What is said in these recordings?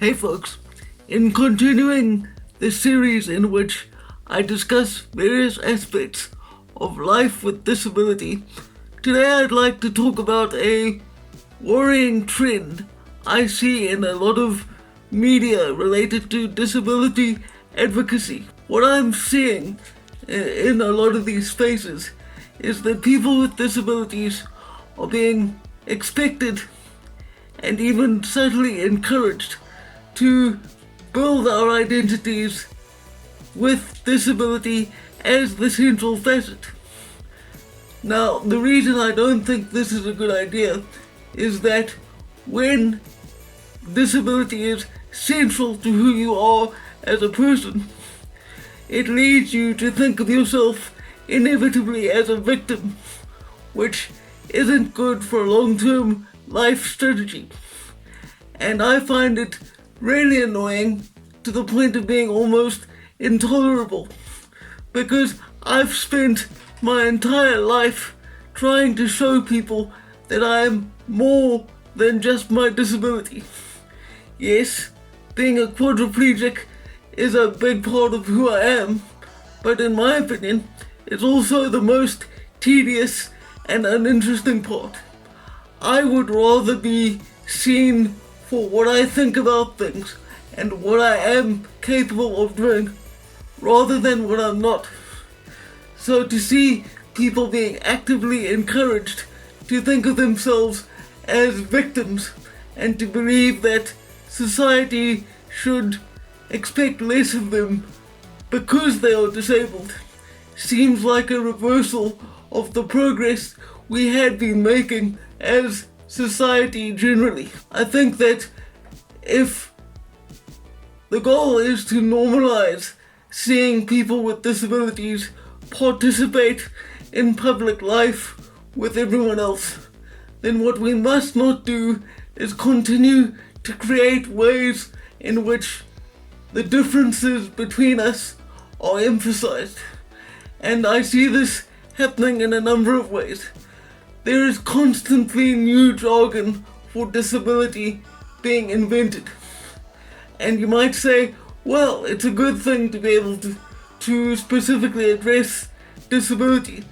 Hey folks, in continuing this series in which I discuss various aspects of life with disability, today I'd like to talk about a worrying trend I see in a lot of media related to disability advocacy. What I'm seeing in a lot of these spaces is that people with disabilities are being expected and even subtly encouraged to build our identities with disability as the central facet. Now, the reason I don't think this is a good idea is that when disability is central to who you are as a person, it leads you to think of yourself inevitably as a victim, which isn't good for a long-term life strategy. And I find it really annoying to the point of being almost intolerable, because I've spent my entire life trying to show people that I am more than just my disability. Yes, being a quadriplegic is a big part of who I am, but in my opinion, it's also the most tedious and uninteresting part. I would rather be seen for what I think about things and what I am capable of doing, rather than what I'm not. So to see people being actively encouraged to think of themselves as victims and to believe that society should expect less of them because they are disabled seems like a reversal of the progress we had been making as society generally. I think that if the goal is to normalize seeing people with disabilities participate in public life with everyone else, then what we must not do is continue to create ways in which the differences between us are emphasized. And I see this happening in a number of ways. There is constantly new jargon for disability being invented. And you might say, well, it's a good thing to be able to specifically address disability.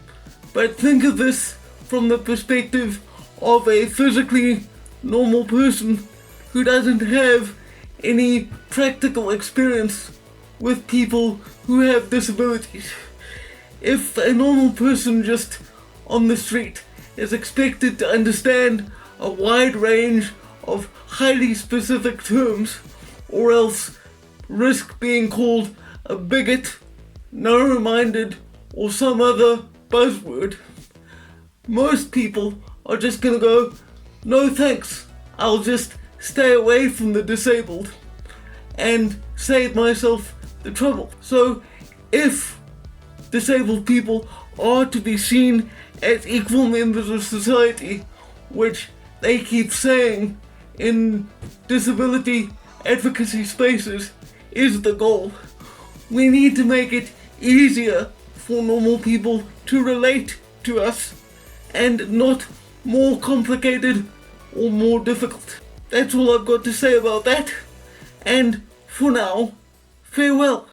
But think of this from the perspective of a physically normal person who doesn't have any practical experience with people who have disabilities. If a normal person just on the street is expected to understand a wide range of highly specific terms, or else risk being called a bigot, narrow-minded, or some other buzzword, most people are just gonna go, no thanks, I'll just stay away from the disabled and save myself the trouble. So if disabled people are to be seen as equal members of society, which they keep saying in disability advocacy spaces is the goal, we need to make it easier for normal people to relate to us and not more complicated or more difficult. That's all I've got to say about that, and for now, farewell.